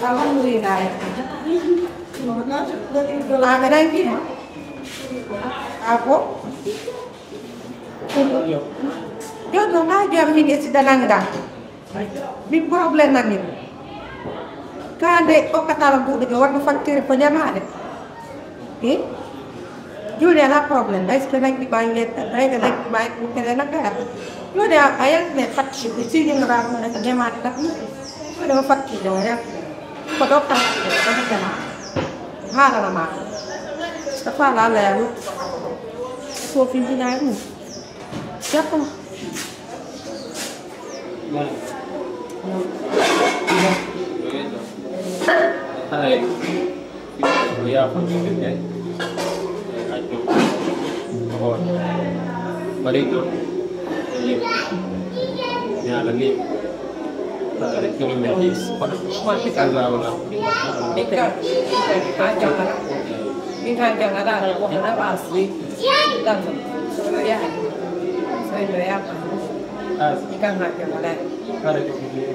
Alhamdulillah. Ada lagi? Apa? Yo no aja ini sudah nangga. Big problem nami. Kade o katalang bu de war faktir penyamane. Yo dia la problem. Dai sekarang di banget, dai ke lagi baik bukan naga. Yo dia ayang ne faktir di sini orang na jemaat tapi. Yo dia faktir dia. Kodok tak ada. Hala lama. Setelah lalu. Sofi dinaru. Siapa? Hai. Ya, ya. Oh. Balik. Ya, lagi. Itu medis. Mati karena mana? Ikan jangan ada warna asli. Dan ya. Saya apa? Ikan hanya ada. Ada di sini.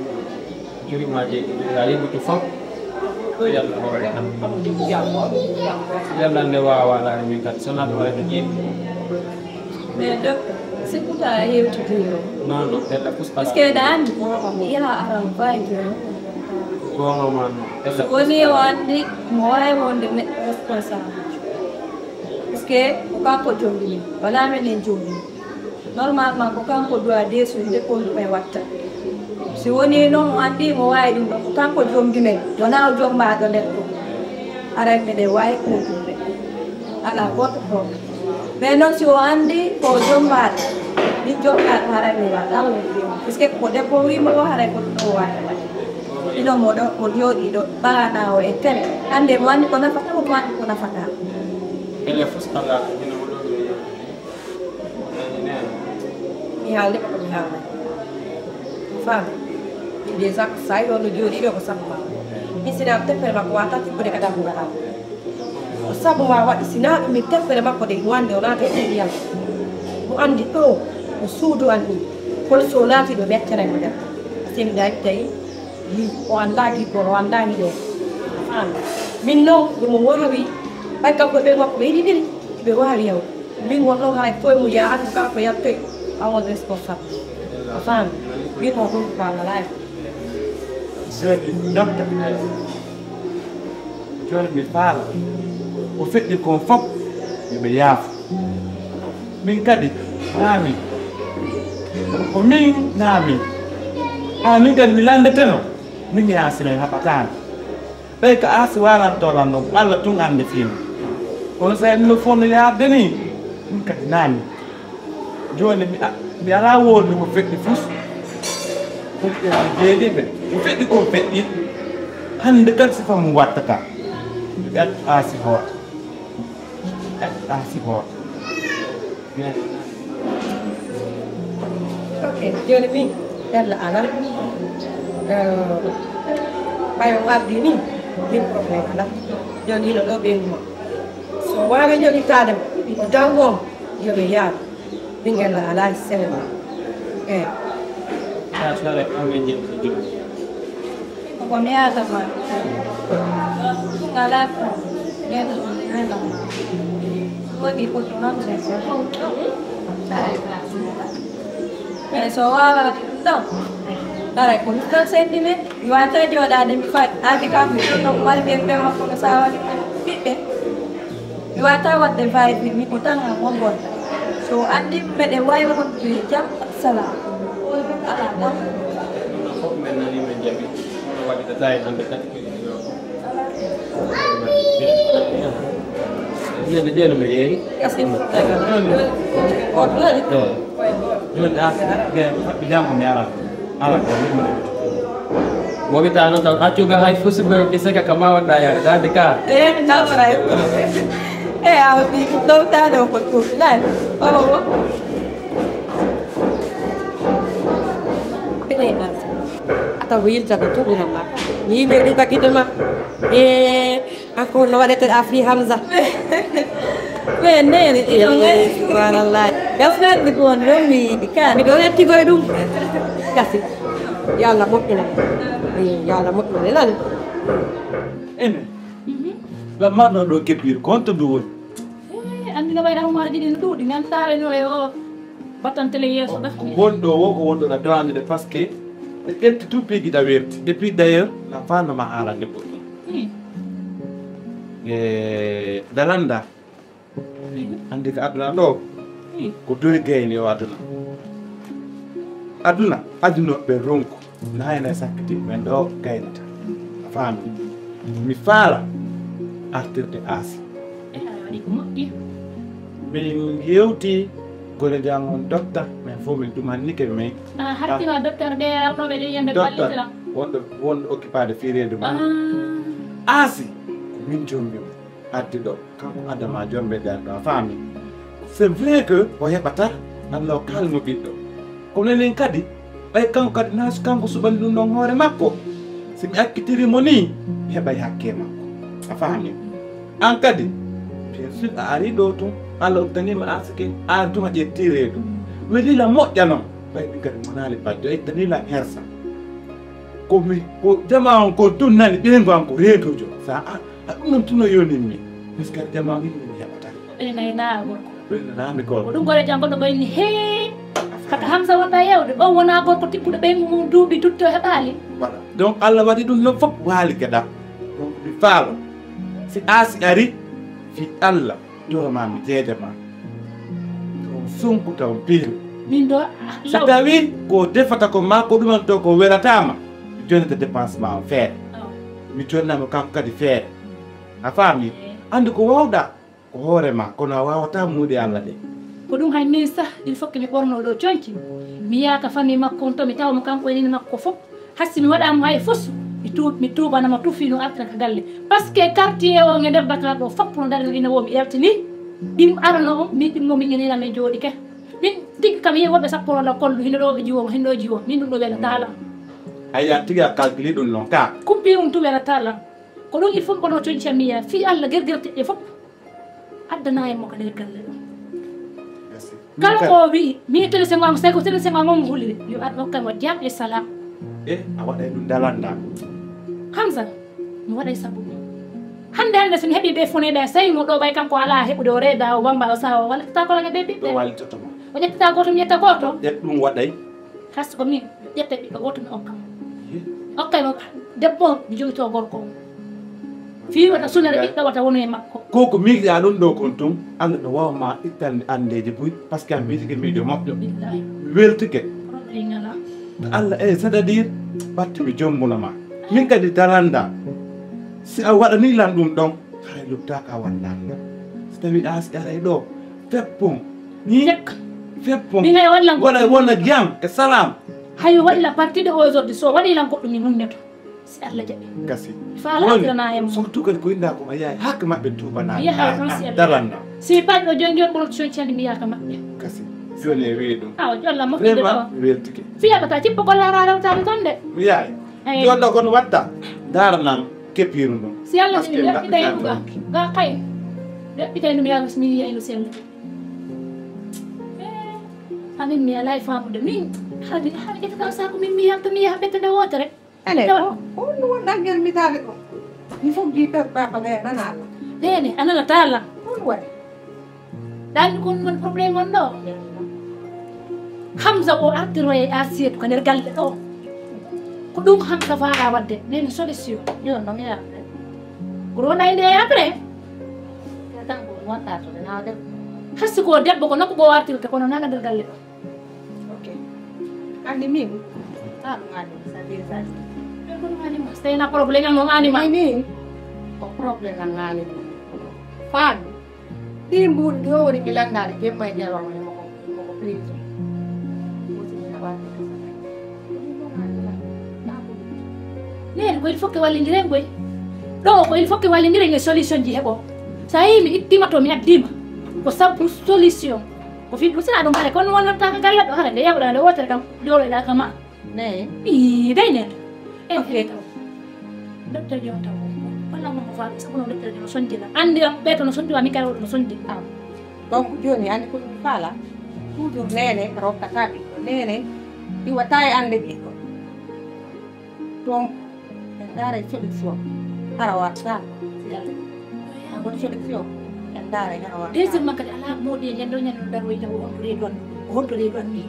Jadi maji. Jadi butuh fok. Yang orang. Yang dan dewa awalnya minta sunat oleh begini. Medok sekolah hiu tujuh. Nah, tidak puspa. Sekedar, iya orang baik. Gua ngomong. Sekali wandi, mulai wandi responsa. Sekedar, bukan kau jombi, wala menen jombi. Normal mah bukan kau dua dia sudah kau lewat. Si wani nong wandi mulai dulu bukan kau jombi nih. Dona jom badan itu. Ada yang mendewai kau jombi. Alah kau tu. Benong si wandi kau jombat. Di jombat hari ini batal. Sekedar kau depoi mau hari kau tuai. Ido modo modio ido ba na o eten ande wani kona fata ko wani kona fata Ele fustala ina modo mi halde ko mi halde fa dia sak sai do dio ko sampa mi sina te per ma kwata ti pode kada ngara sabu wa sina mi te per ma ko de wande ona te dia bu andi to sudu andi ko solati do bekkere mo da sim dai tay Wanda gitu, Wanda gitu. Minno, yung mga hari, ay kapag mga pwede din, pero hari yaw. Min wala nga ito yung muyaan ka kaya ito, ang responsable. Asan, gito ko para life. Sir, doctor, John mi fala, o fit di confop, di beliaf. Min kadi, nami, o min nami, min kadi milanda teno. Min ya sila hapatan. Baik aswaran tolan no ala tungan de film. Kalau saya no phone ya deni. Min kadi nani. Join mi ala wo no fit di fus. Ko jadi be. Fit di ko fit di. Hande kan sifa muat taka. At asihot. At asihot. Ya. Oke, jadi mi dan la alam bayang abdi ni problem lah jadi lo bingung so wala jadi tadem dawo jadi ya tinggal ala selama Saya amin je. Pokoknya sama. Kalau dia tu ada. Kau di putunan saya. Soal tu. Tarai pun kan sentiment, iwata jo ada fight. Ati kami tu mal biar biar aku kesawan. Iwata wat the fight ni putang ngomong bon. So andi mede wai pun jam salah. Ala bon. Aku menani menjadi wanita saya ambil kaki itu. Dia nomor ini. Kasih oh betul itu. Jual dia bilang menyala. Ala Mau kita anu tahu acu gak hai fusu bisa ke kemauan daya dah dekat. Tahu rai. Aku di tahu tahu aku lah. Oh. Pilih lah. Atau wil jago tu bilang lah. Ni beri tak kita mah. Aku lawan itu Afri Hamzah. Benar itu. Subhanallah. Kau nak dikuan rumi kan? Kau nak tiga dum. Kasih. yàlla moƴƴina yàlla moƴƴina nani ene la marno ɗo kebbir konto ɗum woni andi no wayra umaji ɗin ɗuuɗi ngantare no e o battantele yeeso ɗa wonɗo wo ko wonɗo na dawande par ce que ɓe ƴetti tout piigi ɗa werti depuis d' ailleurs na fannoma arande ɓoɗɗum e dalanda andi ko aduna ɗo ko doyi gayni o aduna adunoɓe ronku nayna sakkiti men ɗo gaynata a faami mi faala artirde aasi waɗi ko moƴƴi min yewti gole jangon docteur min fof min ɗumannike min hartima docteur ɗe arnoɓe ɗe yiyande ballitela wonɗo occupade firede ma aasi min jombimo addi ɗo kanko adama jombe ɗen ɗo a faami c' est vrai que o heɓata allah o kalno ɓiɗɗo kono enen kadi ɓay kanko kadi naso kanko suɓani ɗum ɗon hoore makko si mi akkitirimo ni mi heɓay hakke makko a faami an kadi bien sûr a ari ɗo tun allah obtanima asike an tuma ƴettire ɗum welila moƴƴa noon ɓay ɗum kadi monali badde o ittanila hersa komi ko jama on ko tun nani ɓeygu an ko reedojo sa ɗum noon tuno yoninmi parce que jama on inni mi heɓata ɓene nayinaa gorko ɓenanami ko gorko ɗum gore janggo ɗo ɓayni hee kaka Hamsa wonɗa yewde o wona gorko tippuɗo ɓeygu mum duuɓi dutti o heɓaali voilà donc allah waɗi ɗum noon fof waali geɗam donc mi faalo si aasi ari fi allah doromami jeedema to sonku taw piiri min ɗo so tawi ko defata ko ma ko ɗuman to ko welatama mi jonnete dépensement o feere mi jonnamo kanko kadi feere a faami andi ko wawɗa ko hoorema kono a wawata muuɗi allah ɗe ko ɗum hay min sah il faut que mi ɓorno ɗo conki mi yaaka famille makko on to mi tawamo kanko enini makko fof hassi mi waɗamo hay fos mi tuubanamo tuffino artata ka galle par ce que quartier o e nder Dakar ɗo fopp no dari ina wo mi ƴewtini ɗim arano o min ɗimmo min inirame jooɗi ke min tigui kam yi woɓɓe sapporoɗa kollu hino ɗo ɓe jiwom hino ɗo jiwom min ɗum ɗo welatala aya tigui a calcule ɗum noon ka kumpi ɗum tu welatala ko ɗum il faut mbono coñci am miya fi allah guerguere teƴƴe fof addana en mo ka nder galle ɗo kala ko wi mi télésengo ango say ko télésengo ango mo hulide yo ar hokkamo jam e salam a waɗay ɗum dalanda Hamsa mi waɗay sabu hande somi heeɓi ɓe funeɗa so mo ɗo ɓay kanko ala heɓude o reeda o wamba o sawa walla ƴetta kolage ɓe ɓiɓɓe ɗo walitotoma o ƴettata goto mi ƴetta goto ƴet ɗum waɗay has ko min ƴetta ɓiɗɗo goto mi okkamo okkaymo debbo mi jogito gorko fi waɗa sunere ɓiɗɗo wata wonu e makko koko miijiɗa ɗum ɗo kon tum allah no wawma ittande andeje buy par ce que a miitike miijo moƴƴo billahi weltike probléme ngala allah c'est à dire batte mi jombunoma min kadi daranda si a waɗani lan ɗum ɗon hay luttaka a wallanga so tawi asi aray ɗo feppum ni feppum min hay wallan waɗa wona jam e salam hay waɗi la partie de aujourd'hui so waɗi lan goɗɗum min hunneto si allah jaɓi gasi faalatirana hen surtout kadi ko inda koma yahay hakke maɓɓe tubanaa mi yahay tan si allah daranda si paɗi ɗo joni joni ɓuroto coñcande mi yaka maɓɓe gasi joni e weyi ɗum aw jolla moƴƴude ɗo vraiment mi weltike fiyakata cippo gollara rewtade ton de mi yahay joni ɗo kono watta daranam keppiru ɗum si allah jaɓi mi ɗaɓɓita e ɗuga ga kay ɗaɓɓita e ɗum yaga so mi yiya eno selli amin mi ala e famude min haade ƴettata sako min mi yalta mi yaha ɓettade wotere ene on wonɗa guermitade ɗo mi fof jiitat baba ɓe nanala ɗene a nanatala on waɗi ɗanni kon won probléme on ɗo Hamsa o artiroye asiyet ko nder galle ɗo ko ɗum Hamsa faala wadde nene solution yo noon yaa goro nayde après tan ko wonɗa to nawde hasi ko debbo ko nokku go wartirte kono nana nder galle ɗo ok andi min ɗum anima sa dire sa ko ɗum anima so tawina probléme an on anima ay min ko probléme an anima faami ɗi mbuɗi ɗi o woni ɓilannaɗe jemma e ƴewama moko prison nene ko il faut que wallidiren koy ɗo ko il faut que wallidiren e solution ji heeɓo sa yi mi ittima to mi addima ko sabu solution ko fi sina ɗum hare kono wonata ka galle ɗo hare nde yawɗa nde wotere kam joloyɗa kama ne i day nene en taw docteur jon taw walla momo fa sabu no docteur no sondina andi am ɓeeto no sondiwa mi kara no sondina donc joni andi ko ɗum faala toujours nene rokkata ɓiɗɗo nene ɗi watta e ande ɓiɗɗo dong andare solution harawata aku solution andare harawata desi makati ala modi nyando nyando daro ita hondo redon ni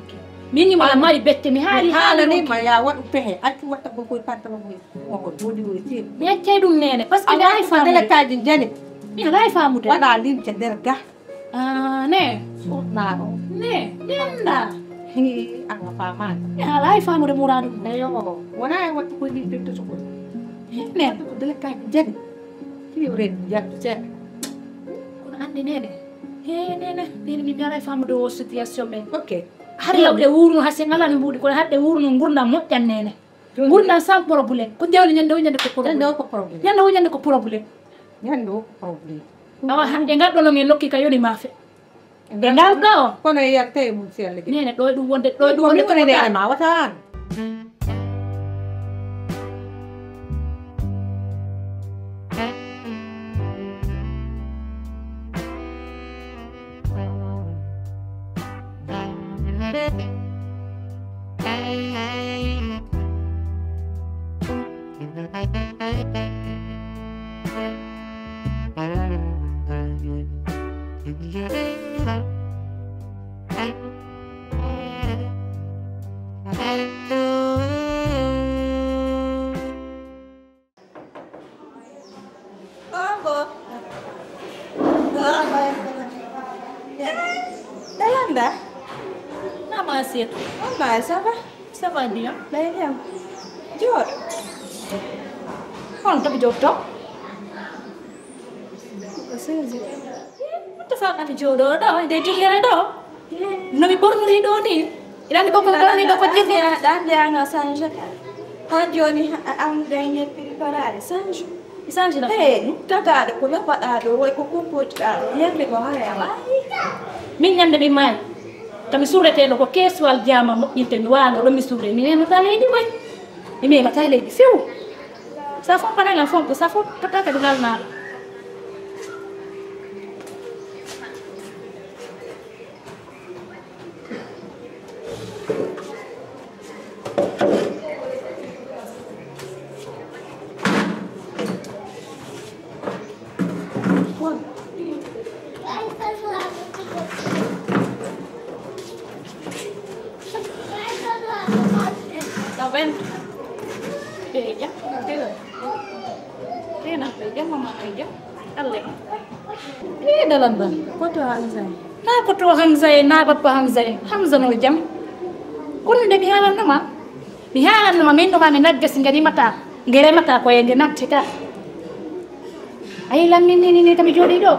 mini wala mari bette mi haali ni ma ya wadu pehe atu wata ko koy patron mi ko dodi wuri ti mi accay dum nene parce que dai fa dele kaji jeni mi dai fa mu de wada lim ci derga ne naro ne denda hi anga faman ya dai fa mu de muradu ayo wana watu ko ni tetto so ne ko dele kaji jeni ti wuri jatte kono andi nene he nene mi dai fa mu do situation be okay har lawde wurno hase ngala no mbudi ko hadde wurno gurna mojjan nene gurna sans problème ko dewle nyande o nyande ko problème nyande ko problème nyande o nyande ko problème nyande ko problème awa hande ngaddo no ngel lokki ka yoni mafe be ngalga o kono yarte mun selle nene do dum wonde ko ne ma watan Dayanda, nama asit Mbak, sama dia Dayanda, Jod. kon tapi jodoh Kesenzi. What the fuck jodoh dah dia dikira dah nabi borno ni do ni ilang ko kala ni dapat dia Dan dia nggak sanja. Joni ang dayanya pilih sanja. isan dah Hey, tak ada pula pada ada. Woi kuku dia lebih bahaya. min nyande bi man kami surete no ko keswal jama mo inte mi wano do mi sure mi ne tale di koy mi me tale di fiu sa fo para la fo sa fo kata ka dal na Ven. Ya, Dia nak aja mama aja. Alek. Ini dalam bang. Foto Hamzah. Nah, foto Hamzah, nah papa Hamzah. Hamzah no jam. Kun de bihalan nama. Bihalan nama min no kami naggas ngari mata. Ngere mata ko yang nak cita. Ay lam ni kami jodi do.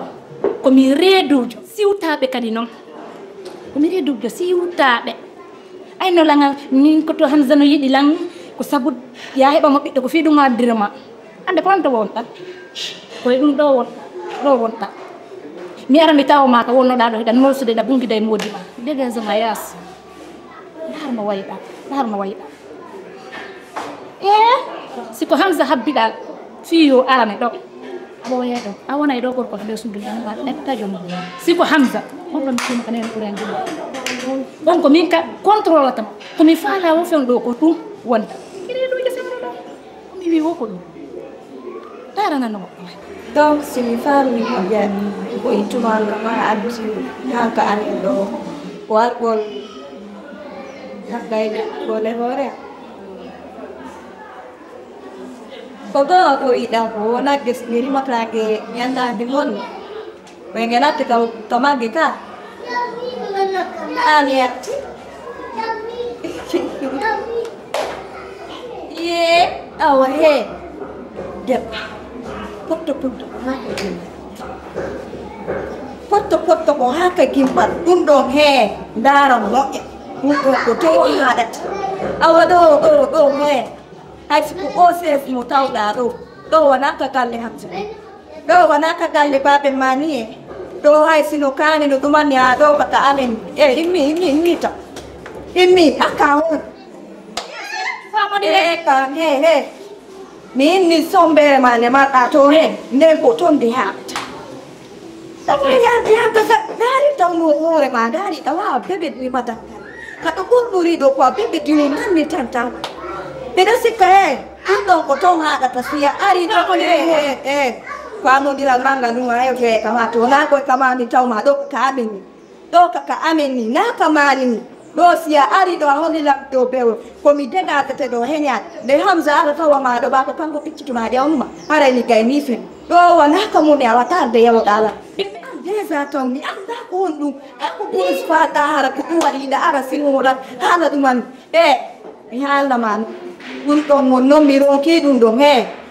Ko mi redu si uta be kadino. Ko mi redu si uta be. Ay no langa min ko to Hamzah no yidi lang ko sabut ya heba mo biddo ko fi dum adirma ande ko anta wonta ko dum do wonta mi ara mi taw ma ka wonno da do dan mo sude da bungi day modi ma de den sama yas dar ma wayda siko Hamzah habbida fiyo arame do bo yedo awona do ko de sundu dan ba netta jom siko Hamzah mo lam ci ma nen ko ren bon ko min ka contrôle tam ko mi faala wo fen do ko tu wonta kire do je sama do ko mi wi wo ko do dara na no Donc si mi faru ya ko itu mangga adu haka ane do war gol hakai boleh hore Kogo ko ida ko na des miri maklage yanda dimon wengena te kau tomage ka aliat ye awahe dep foto ko haka gimpat undong he darang lo ko to hadat awado go he ai su ose mu tau da do wanaka kalle hamza do wanaka kalle pape mani do ai sino kane no tumani do kata amen imi ta imi akau sama dia kan he min ni sombe mane mata to he ne ko ton dia tapi ya dari tamu ore ma dari tawa bebet ni mata kata ko buri do ko bebet ni man ni tanta beda sikae Ando kotonga katasia ari na ko kwa mo dila manga nunga ayo ke kama to na ko kama ni tauma do ka ameni do ka ameni na kama ni do sia ari do honi la do be ko mi de na te do henya de hamza ara to wa ma do ba ko pango pichi ma de onuma ara ni kai ni fe do wa na ka mo ne ala ta de ya dala desa to ni anda ko nu aku bus fata hara ku ari da ara sinura hala duman mi hala man untuk ngono miro ki dundong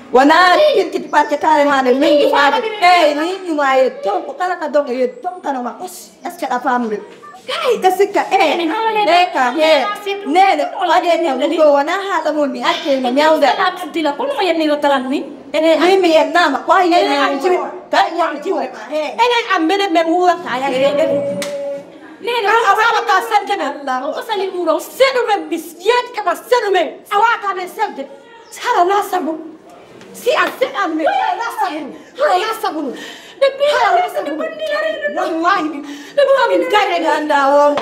wanari kita pakai kare mana minggu ada ini cuma itu kalau kadang itu kan nama asal apa ambil kasihka mereka ada yang dari wana hal muni akhir menyauda tidak pun yang nilo terang ni ini yang nama kau yang jiwa yang jiwa ini ambil mengulang saya Nene, awak tak sedar lah. Kau saling murau, senumen bisjat kama senumen. Awak kan sedar. Cara nasabu, si asyik ambil. Nasabu, nasabu. Tapi nasabu benar. Wallahi, tapi kami kaya ganda om.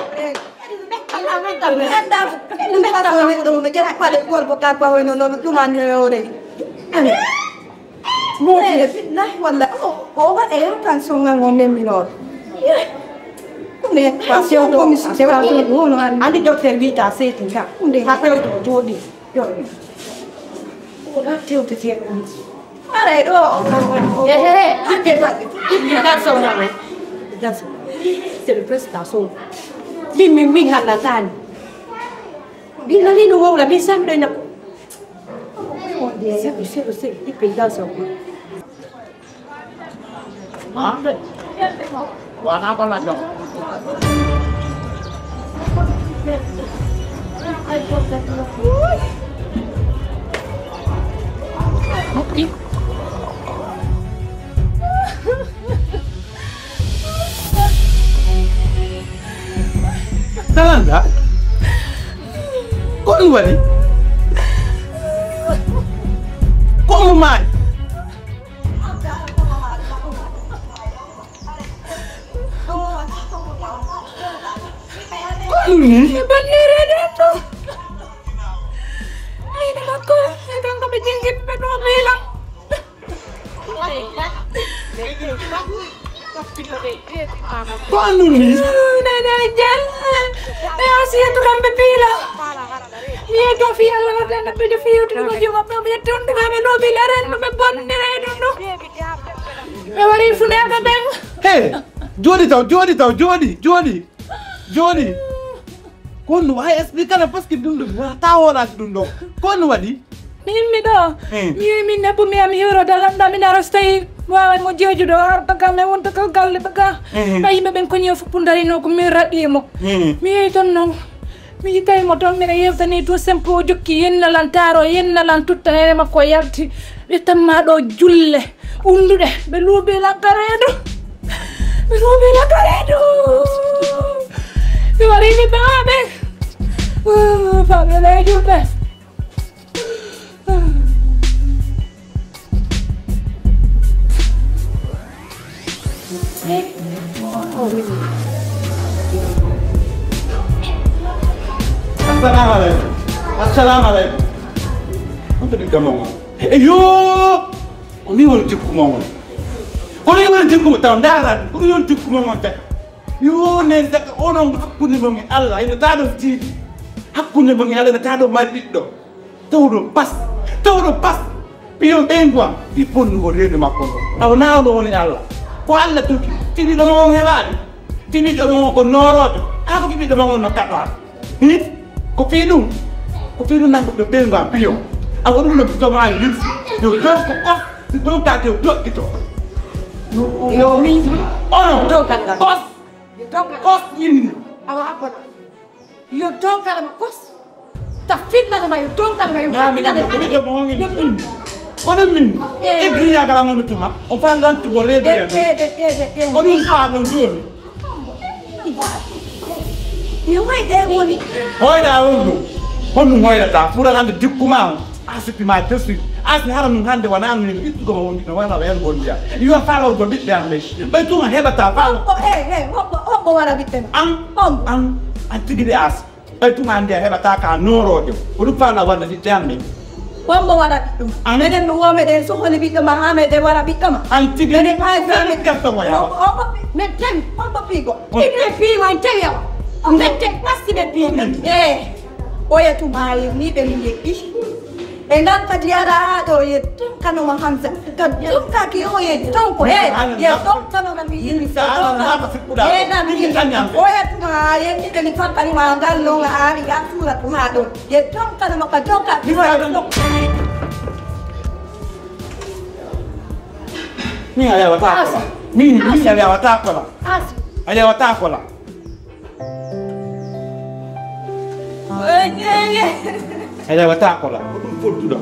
Anda, itu macam pada kuar bukan pawe nono tu mana orang. Mungkin, nah, wallah. Oh, ada kan sungai ngomel minor. Passion komisi sewa tu, andi dokter vita seti kan. Apa itu jodi? Orang tu tersiap. Ada itu. Kita seorang. Kita serprestasyon. Miming halatan. Bila ni nunggu lah bisa benda nak. Saya ipindah seorang. Mana? Warna apa lagi? Salah enggak? Kok lu balik? Kok lu main? Bener itu. Ini aku, sedang kami jengkit penuh bilang. Kok lu nih? Nenek jalan. Asyik tu kan bilang. Iya tu via lah dan beda via tu kan juga punya tu dengan menu bilaran membon nenek itu. Mewari sudah kadang. Hey, Jody. Kau nu ay explicar na pas que dundo, tahu orang dundo. Kau nu wadi? Mimi dah. Mimi nak pun mimi hero dalam dami narastai. Wah, mau jauh judo harta kami untuk kau le peka. Bayi meben kunyo fundari no kumirat dia mo. Mimi itu no. Mimi tay motor mera ye tani tu sempo jukki yen na lantaro yen na lantutta ne ma ko yarti. Itu mado julle. Undu deh belu bela karedo. Hari ini bang, família juga. Assalamualaikum. Untuk di kamu. Yo, ini orang cukup ngomong. Orang yang cukup tahun darat, orang yang cukup ngomong tak. Yo nenda orang hakune bangi Allah ina tado ji hakune bangi Allah ina tado madiddo tawdo pas piyo engwa di pon go rede makko aw naawdo woni Allah ko Allah tuki tini do mo ngelani tini do mo ko norodo ako kibi do mo no takwa hit ko pinu nan do benga piyo aw do no do ma yi yo do ta do kito yo mi ono do ka kos ini awak apa? Yo dong kalau kos, tapi nak mayu dong kalau mayu. Nah, minat ini dia bohong ini. Orang min, dia kalau ngomong cuma, orang kan tu boleh dia. Orang kan tu. Yo mai deh boleh. Hoi dah ulu, hoi dah. Pura kan tu kumang, asik mati sih. Asli haram hande wana ngini itu go woni wana wen bonja you are follow go bit down me but tu heba ta follow hop wara bitem am anti gide as but tu hande heba ta ka noro de uru fala wana di down me Wambo wara bitum. Meden no wame den so holi bitum mahame de wara bitum. Anti Meden ay zame kasta mo ya. Meden wambo pigo. Ine pi wan teya. Meden pasti de pi. Oya tu mai ni de ni ki. Endan kadiara do ye kanu mahamsa. Kan ka ki oye ton ko ya ton tano na mi ni sa. Na mi kan oya tu mai ni de ni fa pani mangal lo ari ga tu la tu ma do. Ye ton tano ma ka joka. Ni ale watakola. Ni ale watakola. Ale watakola. Ale watakola. Fortuna.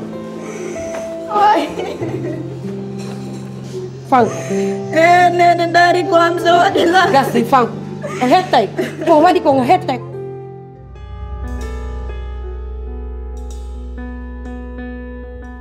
Fang. Ne dari ko am so adila. Gasi fang. Hetek. Ko wadi ko hetek.